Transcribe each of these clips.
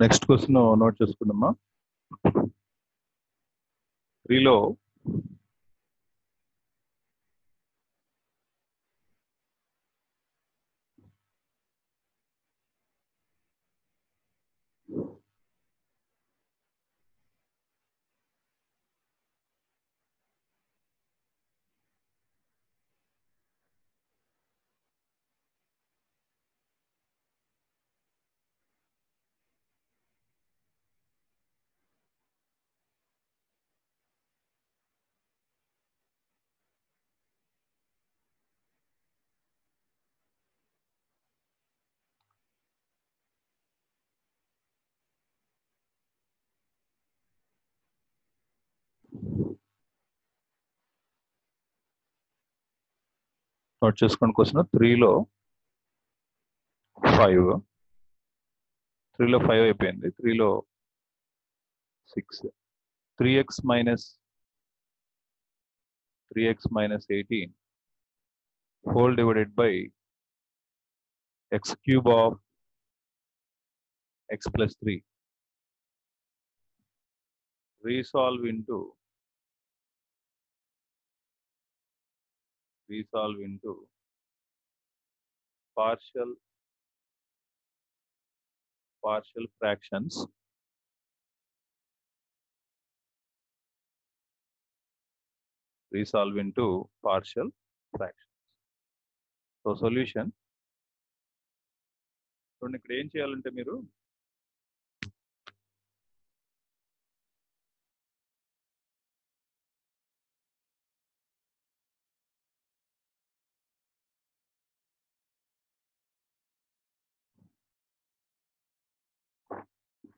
Next question note చేసుకుందామా. 3లో note చేసుకోండి. Question 3లో 5 అయిపోయింది. 3లో 6 3x minus 18 whole divided by x cube of x plus 3 resolve into partial fractions so solution చూడండి. ఇక్కడ ఏం చేయాలంటే మీరు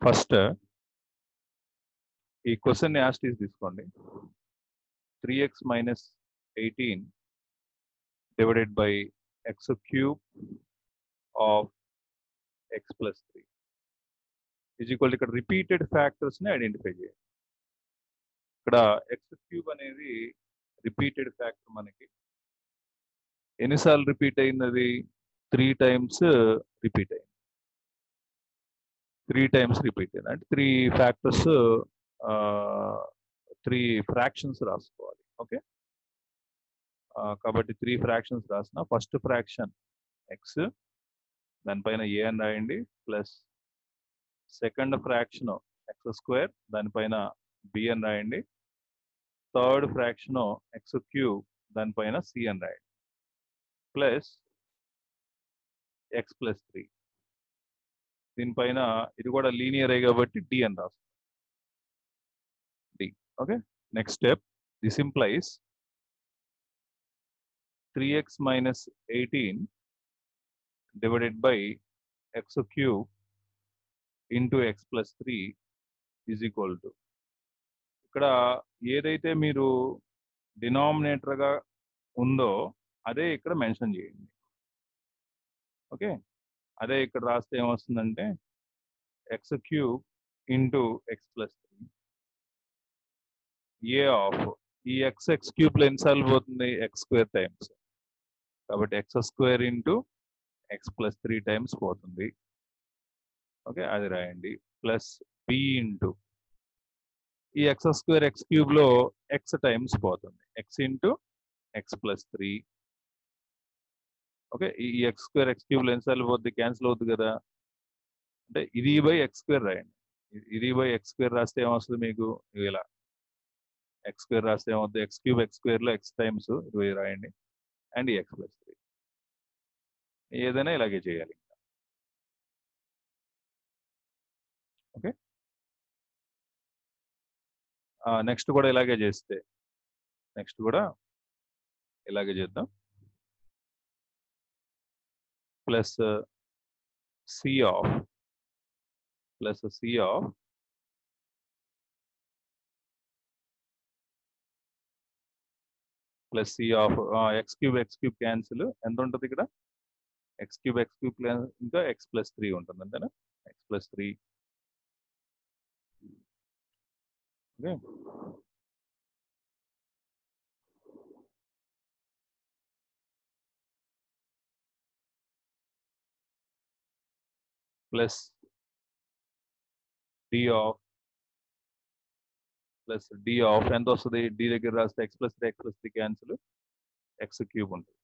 ఫస్ట్ ఈ క్వశ్చన్ యాజ్ ఇట్ ఈస్ తీసుకోండి. 3x minus 18 divided by x cube of x plus 3 is equal to ఇక్కడ repeated factors ని identify చేయాలి. ఇక్కడ x క్యూబ్ అనేది రిపీటెడ్ ఫ్యాక్టర్. మనకి ఎన్నిసార్లు రిపీట్ అయింది? 3 టైమ్స్ రిపీట్ అయింది. 3 టైమ్స్ రిపీట్ అయింది అంటే 3 ఫ్యాక్టర్స్ 3 ఫ్రాక్షన్స్ రాసుకోవాలి. ఓకే, కాబట్టి 3 ఫ్రాక్షన్స్ రాసిన ఫస్ట్ ఫ్రాక్షన్ ఎక్స్, దానిపైన ఏ అని రాయండి, plus second fraction X square, దానిపైన బి అని రాయండి, థర్డ్ ఫ్రాక్షన్ ఎక్స్ క్యూబ్, దానిపైన సి అని రాయండి, ప్లస్ ఎక్స్ ప్లస్ 3, దీనిపైన ఇది కూడా లీనియర్ కాబట్టి డి అని రాస్తాం. D. Okay, next step. This implies 3x minus 18 divided by x cube into x plus 3 is equal to, ఇక్కడ ఏదైతే మీరు డినామినేటర్గా ఉందో అదే ఇక్కడ మెన్షన్ చేయండి. ఓకే, అదే ఇక్కడ రాస్తే ఏమొస్తుందంటే x cube into x plus 3 a of ఈ ఎక్స్ క్యూబ్లో ఎన్నిసార్లు పోతుంది? ఎక్స్ స్క్వేర్ టైమ్స్, కాబట్టి x square into x plus 3 times పోతుంది. ఓకే, అది రాయండి, ప్లస్ బి ఇంటూ ఈ ఎక్స్ స్క్వేర్ ఎక్స్ క్యూబ్లో ఎక్స్ టైమ్స్ పోతుంది, x into x plus 3. Okay, ఈ ఎక్స్ స్క్వేర్ ఎక్స్ క్యూబ్లో ఎన్నిసార్లు పోతుంది? క్యాన్సిల్ అవుతుంది కదా, అంటే ఇది బై ఎక్స్ స్క్వేర్ రాయండి. ఇది బై ఎక్స్ స్క్వేర్ రాస్తే ఏమొస్తుంది మీకు? ఇలా ఎక్స్ స్క్వేర్ రాస్తే ఏమవుతుంది? ఎక్స్ క్యూబ్ ఎక్స్ స్క్వేర్లో ఎక్స్ టైమ్స్ 20 రాయండి, అండ్ ఈ ఎక్స్ ప్లస్ 3. ఏదైనా ఇలాగే చేయాలి. ఓకే, నెక్స్ట్ కూడా ఇలాగే చేస్తే, నెక్స్ట్ కూడా ఇలాగే చేద్దాం. Plus C of plus C of plus C of x cube cancel. ఎంత ఉంటుంది ఇక్కడ? ఎక్స్ క్యూబ్ ఇంకా ఎక్స్ ప్లస్ 3 ఉంటుంది, అంతేనా? X plus 3. Okay, plus d of plus d of ఎంత వస్తుంది? d దగ్గర రాస్తే x plus 3 cancel, x cube ఉంటుంది.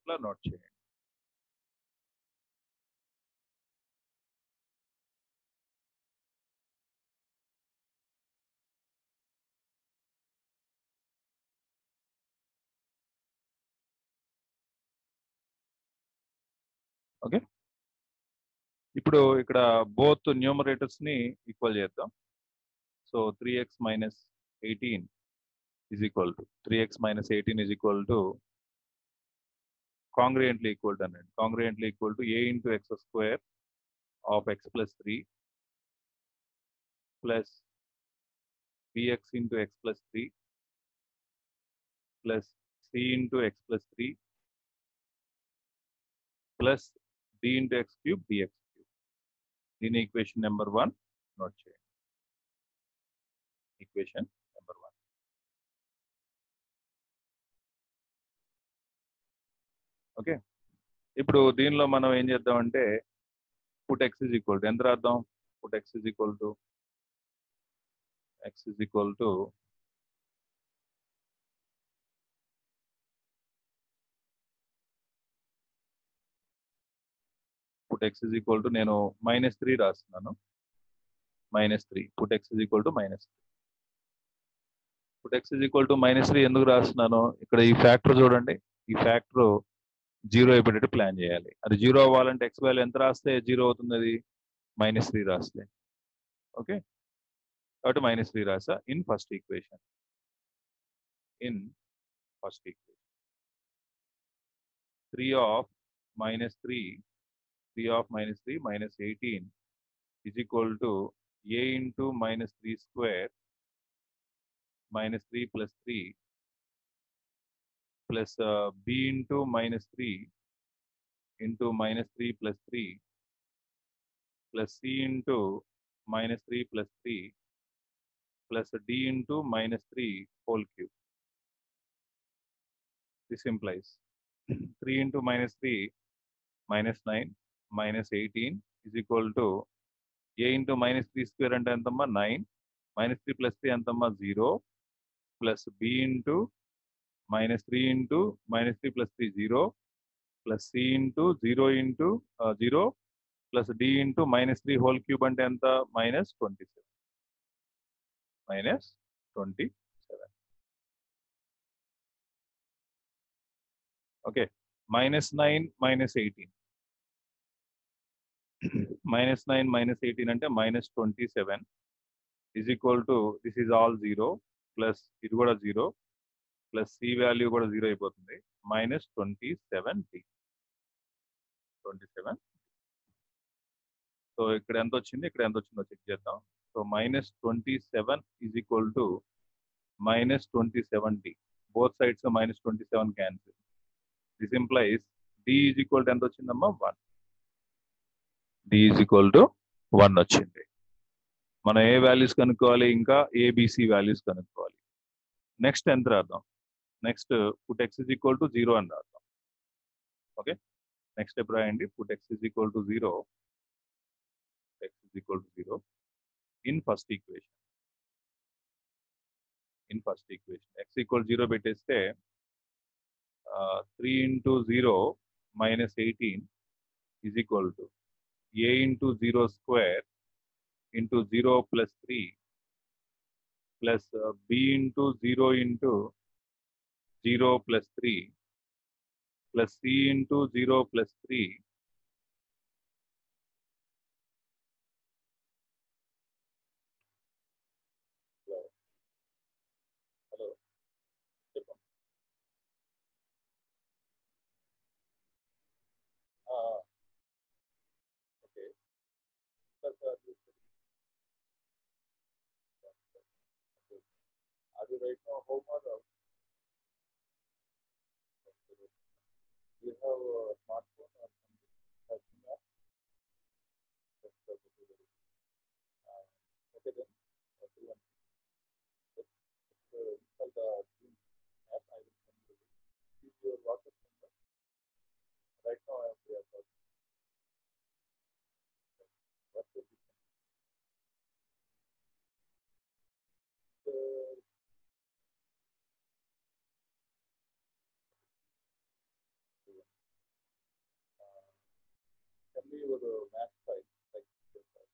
ఇట్లా నోట్ చేయండి. ఓకే, ఇప్పుడు ఇక్కడ బోత్ న్యూమరేటర్స్ ని ఈక్వల్ చేద్దాం. So 3x minus 18 is equal to 3x minus 18 is equal to congruently equal to a into x square of x plus 3 plus bx into x plus 3 plus c into x plus 3 plus d into x cube dx cube. దీని equation number 1 note చేయండి. Equation number 1. Okay, ఇప్పుడు దీనిలో మనం ఏం చేద్దామంటే put x is equal to ఎంత రాద్దాం? Put x is equal to put x is equal to నేను -3 రాస్తున్నాను. -3 put x is equal to -3. Put x is equal to -3 ఎందుకు రాస్తున్నాను? ఇక్కడ ఈ ఫ్యాక్టర్ చూడండి, ఈ ఫ్యాక్టర్ 0 అయిపోయేటట్టు ప్లాన్ చేయాలి. అది 0 అవ్వాలంటే x వాల్యూ ఎంత రాస్తే 0 అవుతుంది? అది -3 రాస్తే. ఓకే, కాబట్టి -3 రాసా in first equation. 3 of -3 minus 18 is equal to a into -3 square -3 plus 3 plus b into -3 into -3 plus 3 plus c into -3 plus 3 plus d into -3 whole cube. This implies 3 into -3 -9 minus 18 is equal to a into -3 square అంటే ఎంతమ్మా? 9 -3 plus 3 ఎంతమ్మా? 0 plus b into -3 into -3 plus 3 0 plus c into 0 into 0 plus d into -3 whole cube అంటే ఎంత? -27. Okay, -9 -18 -9 -18 అంటే -27 is equal to this is all 0 plus ఇది కూడా 0 plus c value కూడా 0 అయిపోతుంది. -27d. సో ఇక్కడ ఎంత వచ్చింది, ఇక్కడ ఎంత వచ్చిందో చెక్ చేద్దాం. So -27 is equal to -27d. Both sides -27 cancel. This implies d is equal to ఎంత వచ్చిందమ్మా? 1. d is equal to 1 వచ్చింది. మనం ఏ వాల్యూస్ కనుక్కోవాలి? ఇంకా ఏబిసి వాల్యూస్ కనుక్కోవాలి. నెక్స్ట్ ఎంత రాద్దాం? Next put x is equal to 0 అని రాద్దాం. ఓకే, నెక్స్ట్ ఎప్పుడు రాయండి? Put x is equal to 0 in first equation. x equal 0 పెట్టేస్తే 3 into 0 minus 18 is equal to a into 0 square into 0 plus 3 plus b into 0 into 0 plus 3 plus c into 0 plus 3 అది right now home or out? Do you have a smartphone or something? Okay then, install the app. I will send you. Use your WhatsApp number. Right now I am there. WhatsApp. your math file, like this file.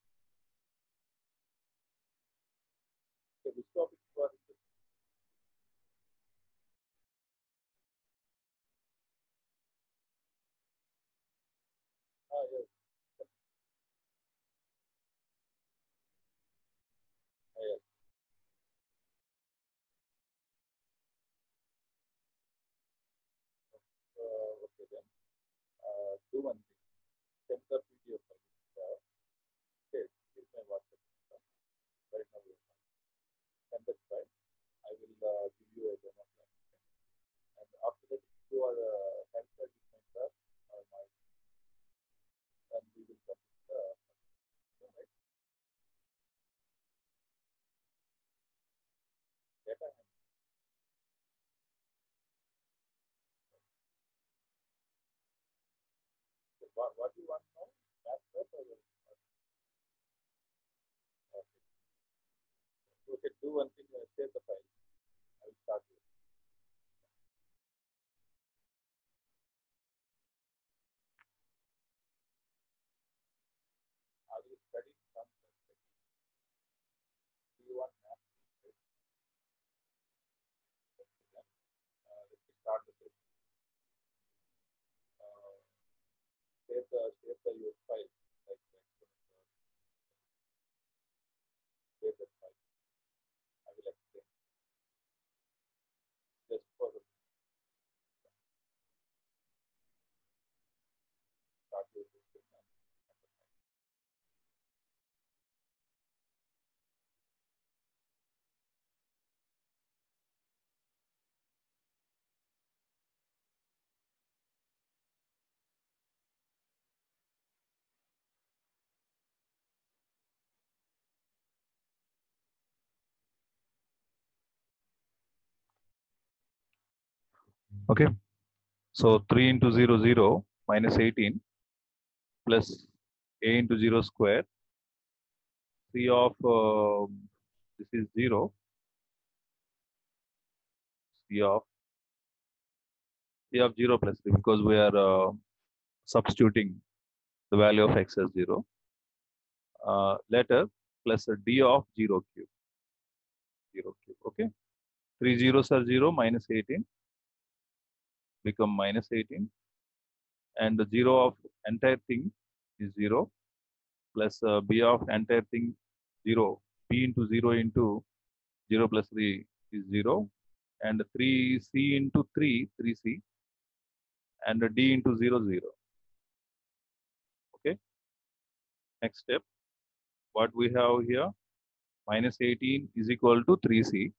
So this topic was yes, yes. Okay then. Do one thing. Send the PDF file. Okay, here's my WhatsApp number. Right now, send that file. I will give you a demo class. And after that, if you are satisfied with my class, my, then we will complete the right data. What do you want now? Math class or okay, do one thing. Save the file. I will start with. I will study some. Do you want math? Let me start the session. Uh, save the your file. Like save that file. I will explain just for the start with this. Okay, so 3 into 0, 0 minus 18 plus a into 0 square. C of this is 0. C of 0 plus 3 because we are substituting the value of x as 0. Later plus a d of 0 cube. 0 cube. Okay. 3 zeros are 0 minus 18 become minus 18. And the 0 of entire thing is 0 plus b of entire thing 0. b into 0 into 0 plus 3 is 0. And 3c into 3, 3c. And d into 0, 0. Okay. Next step. What we have here, minus 18 is equal to 3c.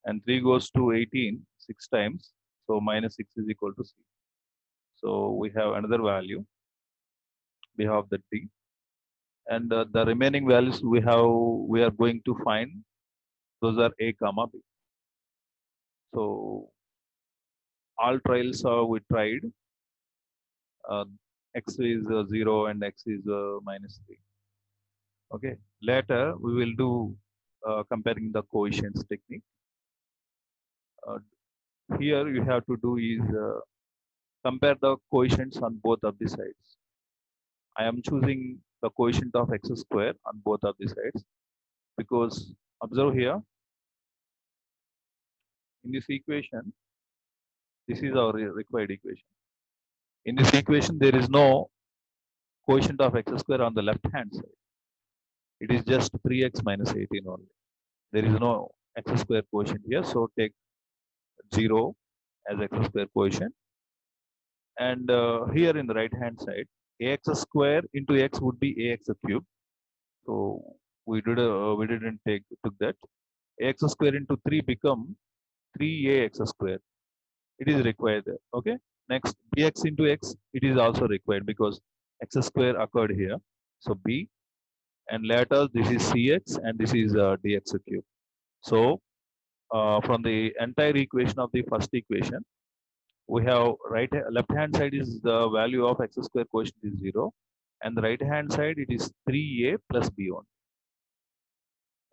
And 3 goes to 18 6 times. So minus 6 is equal to c. So we have another value. We have the d. And the remaining values we are going to find. Those are a comma b. So all trials we tried. X is 0 and x is minus 3. Okay. Later we will do comparing the coefficients technique. Here you have to do is compare the coefficients on both of the sides. I am choosing the coefficient of x square on both of the sides because observe here in this equation, this is our required equation. In this equation, there is no coefficient of x square on the left hand side. It is just 3x minus 18 only. There is no x square quotient here. So take 0 as x square quotient. And here in the right hand side, ax square into x would be ax cube. So we didn't took that. Ax square into 3 become 3ax square. It is required there. Okay. Next, bx into x, it is also required because x square occurred here. So b, and later this is cx and this is dx cube. So from the entire equation of the first equation, we have left hand side is the value of x square quotient is 0, and the right hand side it is 3a plus b only.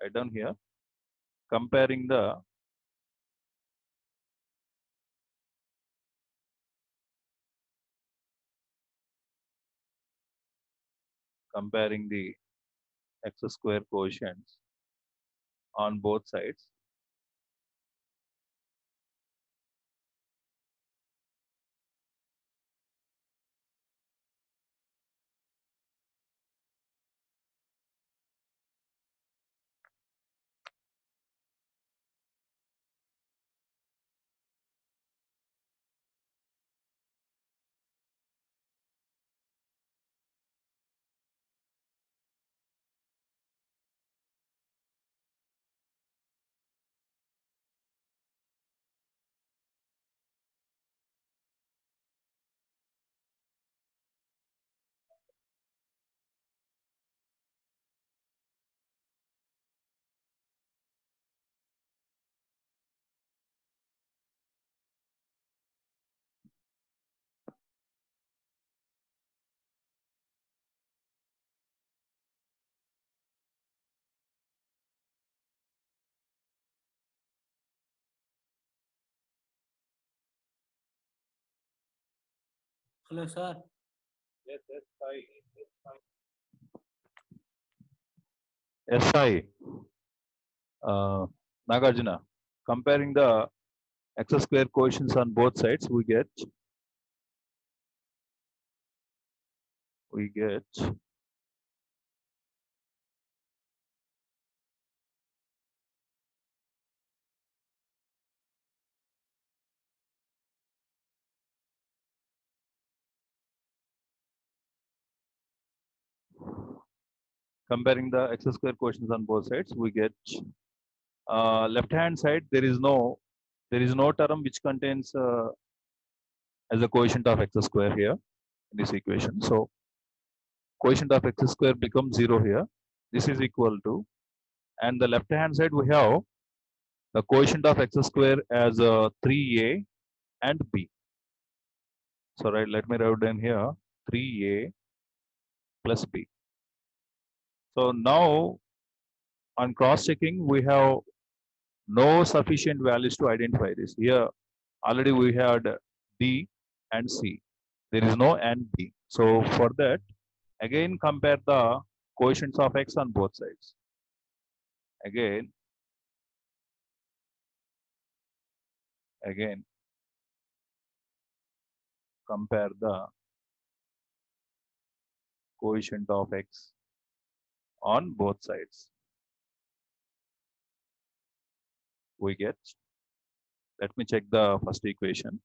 Right down here, comparing the comparing the x square coefficients on both sides. Hello, sir. Yes, SI. Nagarjuna, comparing the x square coefficients on both sides, we get comparing the x square coefficients on both sides, we get left hand side there is no term which contains as a coefficient of x square here in this equation. So coefficient of x square becomes 0 here. This is equal to, and the left hand side we have the coefficient of x square as 3a and b. So right, let me write down here 3a plus b. So now on cross checking we have no sufficient values to identify this. Here already we had d and c. There is no and b. So for that, again compare the coefficients of x on both sides. Again compare the coefficient of x on both sides. We get, let me check the first equation.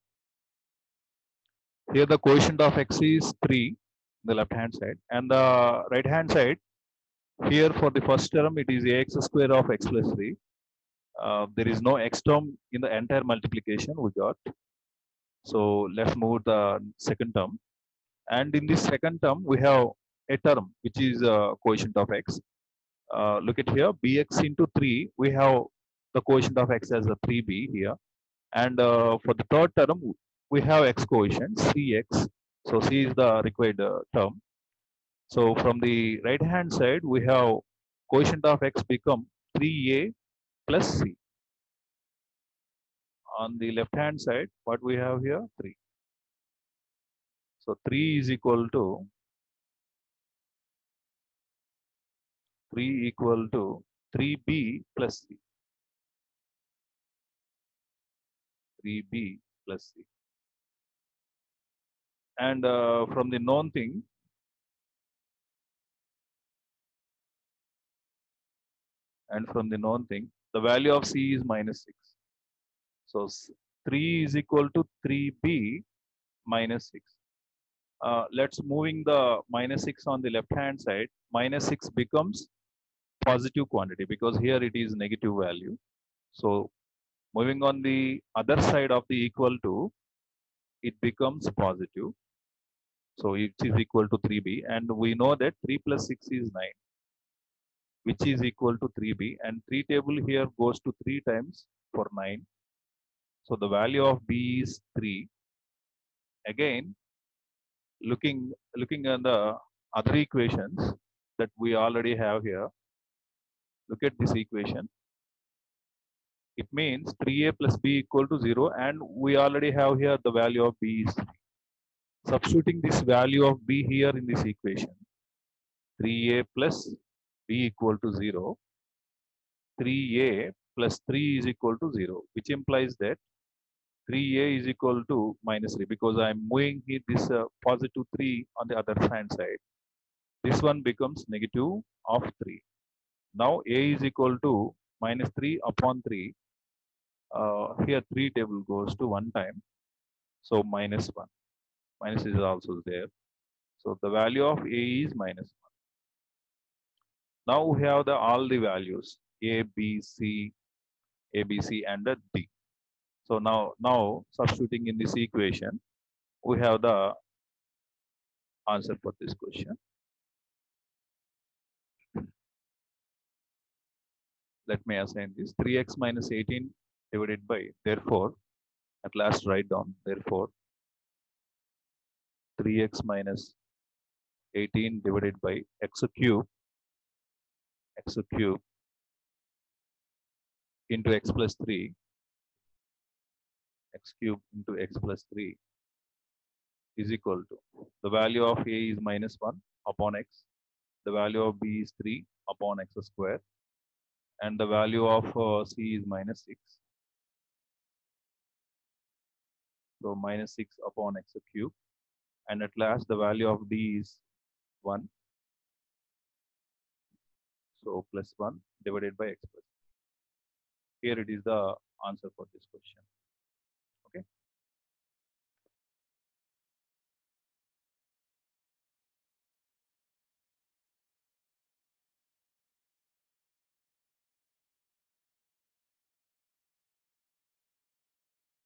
Here the coefficient of x is 3, the left hand side, and the right hand side, here for the first term it is ax square of x plus 3. There is no x term in the entire multiplication we got. So let's move the second term. And in this second term, we have a term which is coefficient of x. Look at here, bx into 3, we have the coefficient of x as a 3b here. And for the third term, we have x coefficient, cx. So c is the required term. So from the right hand side, we have coefficient of x become 3a plus c. On the left hand side, what we have here, 3. So 3 is equal to 3b plus c. 3b plus c. And from the known thing, the value of c is minus 6. So 3 is equal to 3b minus 6. Let's moving the minus 6 on the left hand side. Minus 6 becomes positive quantity because here it is negative value. So moving on the other side of the equal to, it becomes positive. So it is equal to 3b, and we know that 3 plus 6 is 9, which is equal to 3b, and 3 table here goes to 3 times for 9. So the value of b is 3. Again, looking at the other equations that we already have here, look at this equation. It means 3a plus b equal to 0, and we already have here the value of b is 3. Substituting this value of b here in this equation, 3a plus b equal to 0, 3a plus 3 is equal to 0, which implies that 3a is equal to minus 3 because I'm moving here this positive 3 on the other hand side. This one becomes negative of 3. Now a is equal to minus 3 upon 3. Here 3 table goes to 1 time. So minus 1. Minus is also there. So the value of a is minus 1. Now we have all the values a, b, c, a, b, c, and the d. So now substituting in this equation, we have the answer for this question. Let me assign this 3x minus 18 divided by, therefore, at last write down, therefore, 3x minus 18 divided by x cube into x plus 3, x cube into x plus 3 is equal to, the value of a is minus 1 upon x, the value of b is 3 upon x square, and the value of c is minus 6. So minus 6 upon x cube, and at last the value of d is 1. So plus 1 divided by x plus. Here it is the answer for this question.